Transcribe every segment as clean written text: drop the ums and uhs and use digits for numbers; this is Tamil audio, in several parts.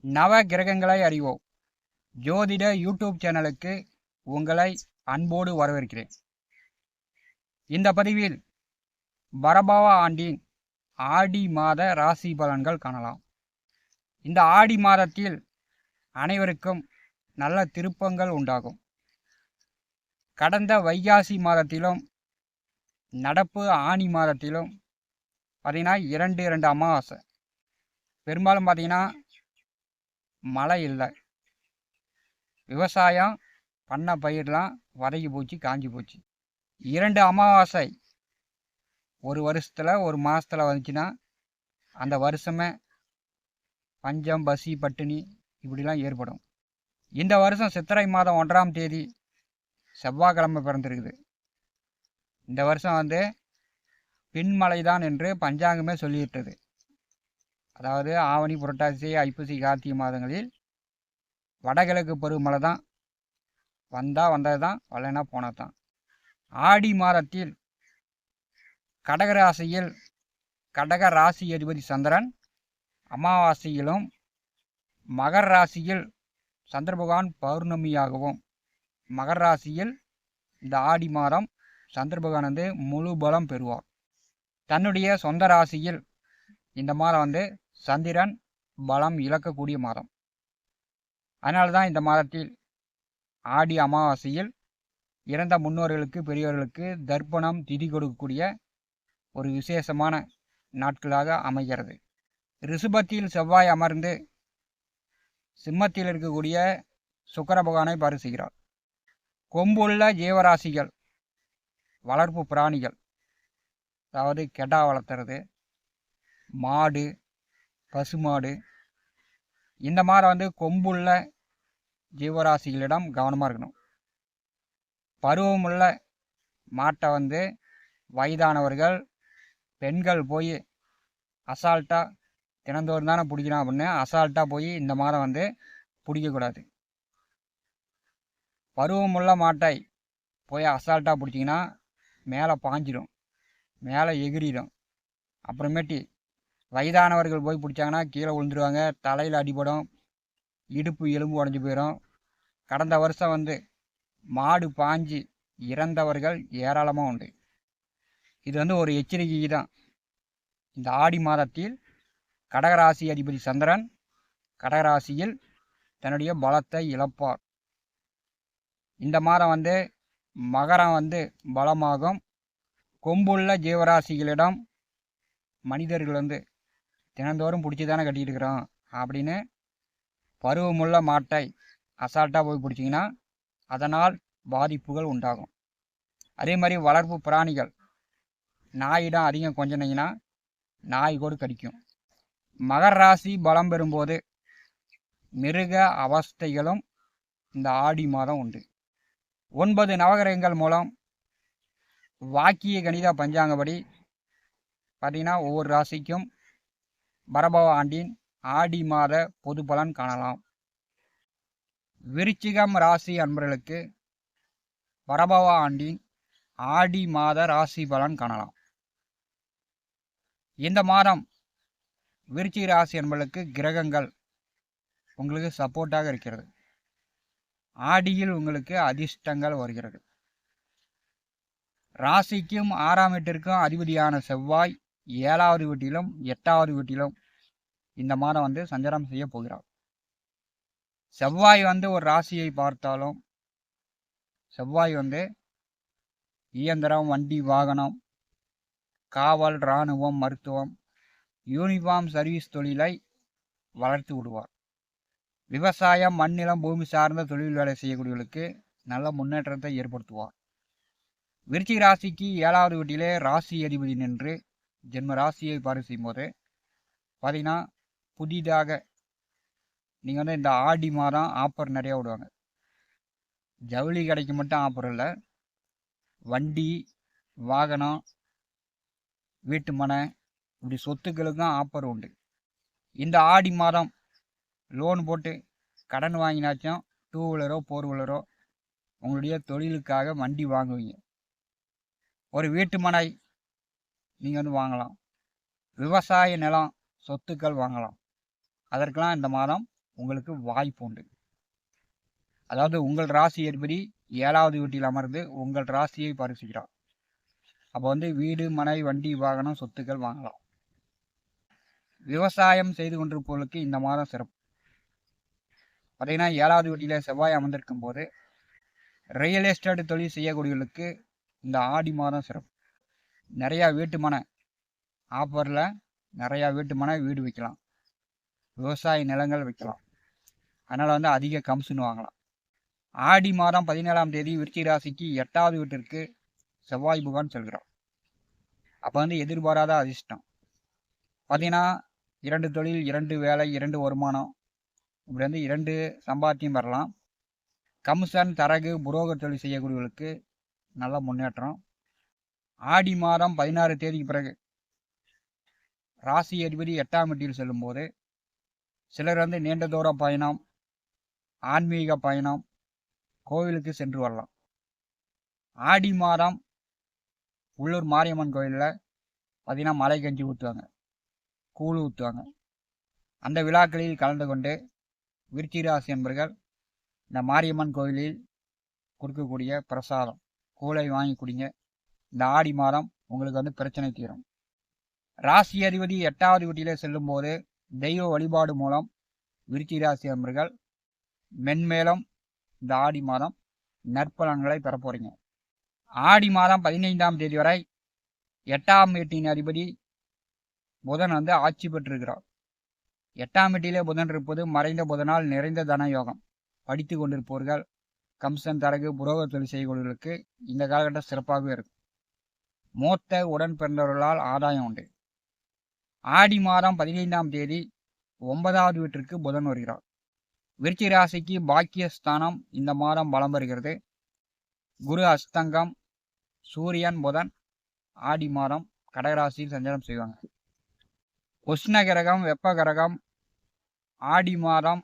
நவ கிரகங்களை அறிவோம் ஜோதிட யூடியூப் சேனலுக்கு உங்களை அன்போடு வரவேற்கிறேன். இந்த பதிவில் பரபவ ஆண்டின் ஆடி மாத ராசி பலன்கள் காணலாம். இந்த ஆடி மாதத்தில் அனைவருக்கும் நல்ல திருப்பங்கள் உண்டாகும். கடந்த வைகாசி மாதத்திலும் நடப்பு ஆணி மாதத்திலும் பார்த்தீங்கன்னா இரண்டு அமாவாசை. பெரும்பாலும் பார்த்தீங்கன்னா மழை இல்லை. விவசாயம் பண்ண பயிரெலாம் வதங்கி போச்சு, காஞ்சி போச்சு. 2 அமாவாசை ஒரு வருஷத்தில் ஒரு மாதத்தில் வந்துச்சுன்னா அந்த வருஷமே பஞ்சம், பசி, பட்டினி இப்படிலாம் ஏற்படும். இந்த வருஷம் சித்திரை மாதம் 1ஆம் தேதி செவ்வாய்க்கிழமை பிறந்திருக்குது. இந்த வருஷம் பின்மழை தான் என்று பஞ்சாங்கமே சொல்லிவிட்டது. அதாவது ஆவணி, புரட்டாசி, ஐப்பசி, கார்த்திகை மாதங்களில் வடகிழக்கு பருவமழை தான். வந்தது தான், வரலைன்னா போனது தான். ஆடி மாதத்தில் கடகராசியில் கடக ராசி அதிபதி சந்திரன் அமாவாசையிலும், மகர ராசியில் சந்திர பகவான் பௌர்ணமியாகவும், மகர ராசியில் இந்த ஆடி மாதம் சந்திர பகவான் முழு பலம் பெறுவார். தன்னுடைய சொந்த ராசியில் இந்த மாதம் சந்திரன் பலம் இழக்கக்கூடிய மாதம். அதனால தான் இந்த மாதத்தில் ஆடி அமாவாசையில் இறந்த முன்னோர்களுக்கு, பெரியவர்களுக்கு தர்ப்பணம் திதி கொடுக்கக்கூடிய ஒரு விசேஷமான நாட்களாக அமைகிறது. ரிஷபத்தில் செவ்வாய் அமர்ந்து சிம்மத்தில் இருக்கக்கூடிய சுக்கிர பகவானை பரிசுகிறார். கொம்புள்ள ஜீவராசிகள், வளர்ப்பு பிராணிகள், அதாவது கெடா வளர்த்துறது, மாடு, பசுமாடு, இந்த மாதம் கொம்புள்ள ஜீவராசிகளிடம் கவனமாக இருக்கணும். பருவமுள்ள மாட்டை வயதானவர்கள், பெண்கள் போய் அசால்ட்டாக தினந்தோறும் தானே பிடிக்கணும் அப்படின்னு அசால்ட்டாக போய் இந்த மாதம் பிடிக்கக்கூடாது. பருவமுள்ள மாட்டை போய் அசால்ட்டாக பிடிச்சிங்கன்னா மேலே பாஞ்சிடும், மேலே எகிரிடும். அப்புறமேட்டி வயதானவர்கள் போய் பிடிச்சாங்கன்னா கீழே விழுந்துருவாங்க, தலையில் அடிபடும், இடுப்பு எலும்பு உடஞ்சி போயிடும். கடந்த வருஷம் மாடு பாஞ்சி இறந்தவர்கள் ஏராளமாக உண்டு. இது ஒரு எச்சரிக்கை தான். இந்த ஆடி மாதத்தில் கடகராசி அதிபதி சந்திரன் கடகராசியில் தன்னுடைய பலத்தை இழப்பார். இந்த மாதம் மகரம் பலமாகும். கொம்புள்ள ஜீவராசிகளிடம் மனிதர்கள் தினந்தோறும் பிடிச்சி தானே கட்டிகிட்டு இருக்கிறோம் அப்படின்னு பருவமுள்ள மாட்டை அசால்ட்டாக போய் பிடிச்சிங்கன்னா அதனால் பாதிப்புகள் உண்டாகும். அதே மாதிரி வளர்ப்பு பிராணிகள், நாயிடம் அதிகம் கொஞ்சினீங்கன்னா நாய் கூட கடிக்கும். மகர ராசி பலம் பெறும்போது மிருக அவஸ்தைகளும் இந்த ஆடி மாதம் உண்டு. 9 நவகிரகங்கள் மூலம் வாக்கிய கணித பஞ்சாங்கப்படி பார்த்தீங்கன்னா ஒவ்வொரு ராசிக்கும் பரபவ ஆண்டின் ஆடி மாத பொது பலன் காணலாம். விருச்சிகம் ராசி அன்பர்களுக்கு பரபவ ஆண்டின் ஆடி மாத ராசி பலன் காணலாம். இந்த மாதம் விருச்சிக ராசி அன்பர்களுக்கு கிரகங்கள் உங்களுக்கு சப்போர்ட்டாக இருக்கிறது. ஆடியில் உங்களுக்கு அதிர்ஷ்டங்கள் வருகிறது. ராசிக்கும் 6ஆம் வீட்டிற்கும் அதிபதியான செவ்வாய் 7வது வீட்டிலும் 8வது வீட்டிலும் இந்த மாதம் சஞ்சாரம் செய்ய போகிறார். செவ்வாய் ஒரு ராசியை பார்த்தாலும் செவ்வாய் இயந்திரம், வண்டி, வாகனம், காவல், இராணுவம், மருத்துவம், யூனிஃபார்ம் சர்வீஸ் தொழிலை வளர்த்து விடுவார். விவசாயம், மண்ணிலம், பூமி சார்ந்த தொழில் வேலை செய்யக்கூடியவர்களுக்கு நல்ல முன்னேற்றத்தை ஏற்படுத்துவார். விருச்சிக ராசிக்கு 7வது வீட்டிலே ராசி அதிபதி நின்று ஜென்ம ராசியை பார்வை செய்யும் போது பார்த்தீங்கன்னா புதிதாக நீங்கள் இந்த ஆடி மாதம் ஆஃபர் நிறையா விடுவாங்க. ஜவுளி கடைக்கு மட்டும் ஆஃபர் இல்லை, வண்டி, வாகனம், வீட்டு மனை இப்படி சொத்துக்களுக்கும் ஆஃபர் உண்டு. இந்த ஆடி மாதம் லோன் போட்டு கடன் வாங்கினாச்சும் 2 வீலரோ 4 வீலரோ உங்களுடைய தொழிலுக்காக வண்டி வாங்குவீங்க. ஒரு வீட்டு மனை நீங்கள் வாங்கலாம். விவசாய நிலம், சொத்துக்கள் வாங்கலாம். அதற்கெல்லாம் இந்த மாதம் உங்களுக்கு வாய்ப்பு உண்டு. அதாவது உங்கள் ராசி அதிபதி 7வது வீட்டில் அமர்ந்து உங்கள் ராசியை பரிசுகிறார். அப்போ வந்து வீடு, மனை, வண்டி, வாகனம், சொத்துக்கள் வாங்கலாம். விவசாயம் செய்து கொண்டிருப்பவர்களுக்கு இந்த மாதம் சிறப்பு. பார்த்தீங்கன்னா 7வது வீட்டில் செவ்வாய் அமர்ந்திருக்கும் போது ரியல் எஸ்டேட் தொழில் செய்யக்கூடியவர்களுக்கு இந்த ஆடி மாதம் சிறப்பு. நிறையா வீட்டு மனை ஆஃபரில் நிறையா வீட்டு மனை வீடு வைக்கலாம், விவசாய நிலங்கள் வைக்கலாம். அதனால் வந்து அதிக கமிஷன் வாங்கலாம். ஆடி மாதம் 17ஆம் தேதி விருச்சிக ராசிக்கு 8வது வீட்டிற்கு செவ்வாய் பகவான் செல்கிறார். அப்போ வந்து எதிர்பாராத அதிர்ஷ்டம். பார்த்தீங்கன்னா 2 தொழில், 2 வேலை, 2 வருமானம், இப்படி வந்து 2 சம்பாத்தியம் வரலாம். கமிஷன், தரகு, புரோகர் தொழில் செய்யக்கூடியவர்களுக்கு நல்ல முன்னேற்றம். ஆடி மாதம் 16 தேதிக்கு பிறகு ராசி அதிபதி 8ஆம் வீட்டில் செல்லும்போது சிலர் வந்து நீண்ட தூர பயணம், ஆன்மீக பயணம், கோவிலுக்கு சென்று வரலாம். ஆடி மாதம் உள்ளூர் மாரியம்மன் கோயிலில் பார்த்தீங்கன்னா மலை கஞ்சி ஊற்றுவாங்க, கூழ் ஊற்றுவாங்க. அந்த விழாக்களில் கலந்து கொண்டு விருச்சிக ராசி என்பர்கள் இந்த மாரியம்மன் கோயிலில் கொடுக்கக்கூடிய பிரசாதம் கூழை வாங்கி குடிங்க. இந்த ஆடி மாதம் உங்களுக்கு வந்து பிரச்சனை தீரும். ராசி அதிபதி 8வது வீட்டிலே செல்லும் போது தெய்வ வழிபாடு மூலம் விருச்சிக ராசி என்பர்கள் மென்மேலும் இந்த ஆடி மாதம் நற்பலன்களை பெற போறீங்க. ஆடி மாதம் 15ஆம் தேதி வரை 8ஆம் வீட்டின் அதிபதி புதன் வந்து ஆட்சி பெற்றிருக்கிறார். 8ஆம் வீட்டிலே புதன் இருப்பது மறைந்த புதனால் நிறைந்த தன யோகம். படித்து கொண்டிருப்பவர்கள், கமிஷன், தரகு, புரோகர் தொழில் செய்யக்கூடியவர்களுக்கு இந்த காலகட்டம் சிறப்பாகவே இருக்கும். மூத்த உடன் பிறந்தவர்களால் ஆதாயம் உண்டு. ஆடி மாதம் 15ஆம் தேதி 9வது வீட்டிற்கு புதன் வருகிறார். விருச்சிக ராசிக்கு பாக்கியஸ்தானம் இந்த மாதம் பலம் பெறுகிறது. குரு அஸ்தங்கம், சூரியன், புதன் ஆடி மாதம் கடகராசியில் சஞ்சாரம் செய்வாங்க. உஷ்ண கிரகம், வெப்ப கிரகம் ஆடி மாதம்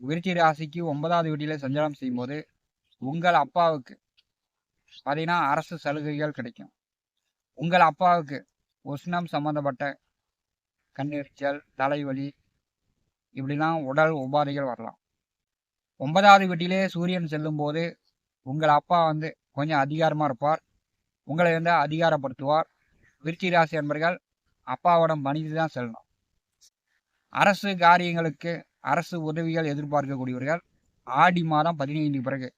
விருச்சிக ராசிக்கு 9வது வீட்டிலே சஞ்சாரம் செய்யும்போது உங்கள் அப்பாவுக்கு பார்த்தீங்கன்னா அரசு சலுகைகள் கிடைக்கும். உங்கள் அப்பாவுக்கு உஷ்ணம் சம்பந்தப்பட்ட கண்ணெரிச்சல், தலைவலி, இப்படிலாம் உடல் உபாதைகள் வரலாம். 9வது வீட்டிலே சூரியன் செல்லும் போது உங்கள் அப்பா வந்து கொஞ்சம் அதிகாரமாக இருப்பார், உங்களை வந்து அதிகாரப்படுத்துவார். விருச்சிக ராசி என்பர்கள் அப்பாவிடம் பணிந்து தான் செல்லணும். அரசு காரியங்களுக்கு அரசு உதவிகள் எதிர்பார்க்கக்கூடியவர்கள் ஆடி மாதம் 15 பிறகு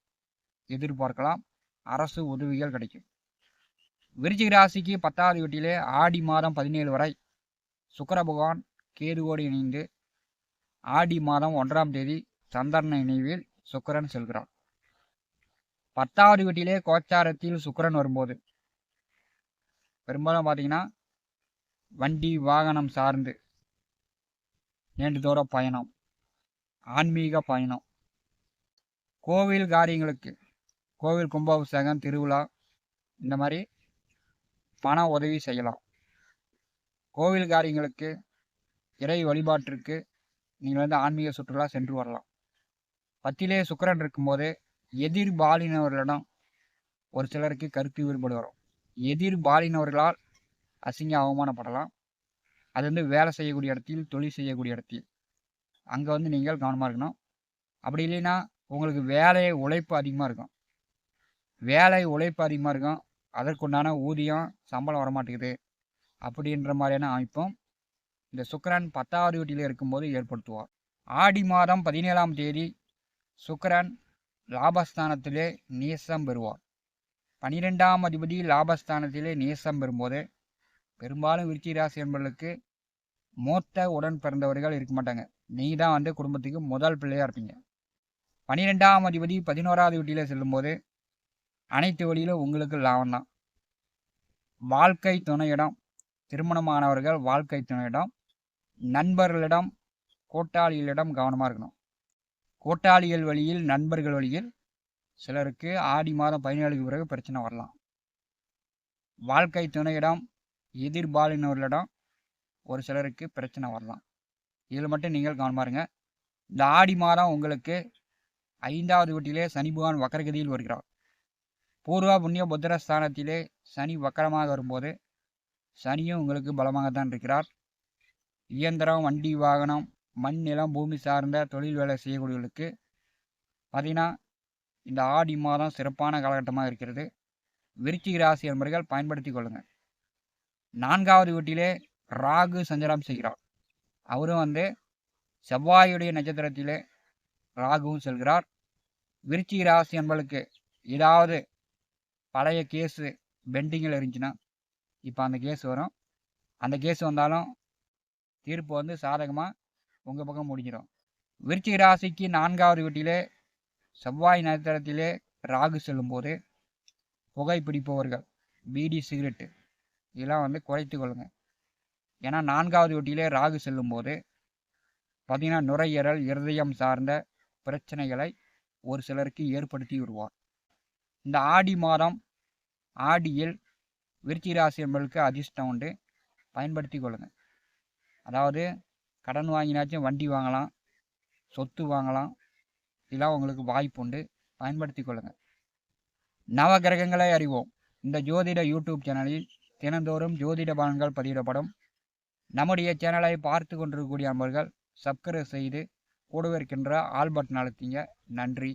எதிர்பார்க்கலாம், அரசு உதவிகள் கிடைக்கும். விருச்சிக ராசிக்கு 10வது வீட்டிலே ஆடி மாதம் 17 வரை சுக்கிர பகவான் கேதுவோடு இணைந்து ஆடி மாதம் 1ஆம் தேதி சந்திரன் இணைவில் சுக்கிரன் செல்கிறார். 10வது வீட்டிலே கோச்சாரத்தில் சுக்கிரன் வரும்போது பெரும்பாலும் பார்த்தீங்கன்னா வண்டி வாகனம் சார்ந்து நீண்ட தூர பயணம், ஆன்மீக பயணம், கோவில் காரியங்களுக்கு, கோவில் கும்பாபிஷேகம், திருவிழா, இந்த மாதிரி பண உதவி செய்யலாம். கோவில் காரியங்களுக்கு, இறை வழிபாட்டிற்கு நீங்கள் வந்து ஆன்மீக சுற்றுலா சென்று வரலாம். 10லே சுக்கிரன் இருக்கும்போது எதிர்பாலினவர்களிடம் ஒரு சிலருக்கு கருத்து வேறுபாடு வரும். எதிர்பாலினவர்களால் அசிங்க அவமானப்படலாம். அது வந்து வேலை செய்யக்கூடிய இடத்தில், தொழில் செய்யக்கூடிய இடத்தில் அங்கே வந்து நீங்கள் கவனமாக இருக்கணும். அப்படி இல்லைன்னா உங்களுக்கு வேலை உழைப்பு அதிகமாக இருக்கும், அதற்குண்டான ஊதியம் சம்பளம் வரமாட்டேங்குது அப்படின்ற மாதிரியான அமைப்பும் இந்த சுக்கிரன் 10வது வீட்டில் இருக்கும்போது ஏற்படுத்துவார். ஆடி மாதம் 17ஆம் தேதி சுக்கிரன் லாபஸ்தானத்திலே நேசம் பெறுவார். 12ஆம் அதிபதி லாபஸ்தானத்திலே நேசம் பெறும்போது பெரும்பாலும் விருச்சிக ராசி என்பவர்களுக்கு மூத்த உடன் பிறந்தவர்கள் இருக்க மாட்டாங்க. நீங்கள் தான் வந்து குடும்பத்துக்கு முதல் பிள்ளையாக இருப்பீங்க. 12ஆம் அதிபதி 11வது வீட்டிலே செல்லும்போது அனைத்து வழியிலும் உங்களுக்கு லாபம் தான். வாழ்க்கை துணையிடம், திருமணமானவர்கள் வாழ்க்கை துணையிடம், நண்பர்களிடம், கூட்டாளிகளிடம் கவனமாக இருக்கணும். கூட்டாளிகள் வழியில், நண்பர்கள் வழியில் சிலருக்கு ஆடி மாதம் 17க்கு பிறகு பிரச்சனை வரலாம். வாழ்க்கை துணையிடம், எதிர்பாலினவர்களிடம் ஒரு சிலருக்கு பிரச்சனை வரலாம். இதில் மட்டும் நீங்கள் கவனமாக இருங்க. இந்த ஆடி மாதம் உங்களுக்கு 5வது வீட்டிலே சனி பகவான் வக்கரகதியில் வருகிறார். பூர்வ புண்ணிய புத்திர ஸ்தானத்திலே சனி வக்கரமாக வரும்போது சனியும் உங்களுக்கு பலமாகத்தான் இருக்கிறார். இயந்திரம், வண்டி வாகனம், மண் நிலம் பூமி சார்ந்த தொழில் வேலை செய்யக்கூடியவர்களுக்கு பார்த்தீங்கன்னா இந்த ஆடி மாதம் சிறப்பான காலகட்டமாக இருக்கிறது. விருச்சிக ராசி என்பவர்கள் பயன்படுத்தி கொள்ளுங்கள். 4வது வீட்டிலே ராகு சஞ்சாரம் செய்கிறார். அவரும் செவ்வாயுடைய நட்சத்திரத்திலே ராகுவும் செல்கிறார். விருச்சிக ராசி என்பவர்களுக்கு ஏதாவது பழைய கேஸு பெண்டிங்கில் இருந்துச்சுன்னா இப்போ அந்த கேஸ் வரும். அந்த கேஸ் வந்தாலும் தீர்ப்பு சாதகமாக உங்கள் பக்கம் முடிஞ்சிடும். விருச்சிக ராசிக்கு 4வது வீட்டிலே செவ்வாய் நட்சத்திரத்திலே ராகு செல்லும்போது புகைப்பிடிப்பவர்கள், பீடி, சிகரெட்டு இதெல்லாம் குறைத்து கொள்ளுங்கள். ஏன்னா 4வது வீட்டிலே ராகு செல்லும்போது பார்த்தீங்கன்னா நுரையீரல், இருதயம் சார்ந்த பிரச்சனைகளை ஒரு சிலருக்கு ஏற்படுத்தி விடுவார். இந்த ஆடி மாதம் ஆடியில் விருச்சிக ராசி என்பவர்களுக்கு அதிர்ஷ்டம் உண்டு. பயன்படுத்தி கொள்ளுங்கள். அதாவது கடன் வாங்கினாச்சும் வண்டி வாங்கலாம், சொத்து வாங்கலாம். இதெல்லாம் உங்களுக்கு வாய்ப்பு உண்டு. பயன்படுத்தி கொள்ளுங்கள். நவ கிரகங்களை அறிவோம். இந்த ஜோதிட யூடியூப் சேனலில் தினந்தோறும் ஜோதிட பலன்கள் பதிவிடப்படும். நம்முடைய சேனலை பார்த்து கொண்டிருக்கக்கூடிய நண்பர்கள் சப்ஸ்கிரைப் செய்து கூடவே இருக்கின்ற ஆல் பட்டன் அழுத்திங்க. நன்றி.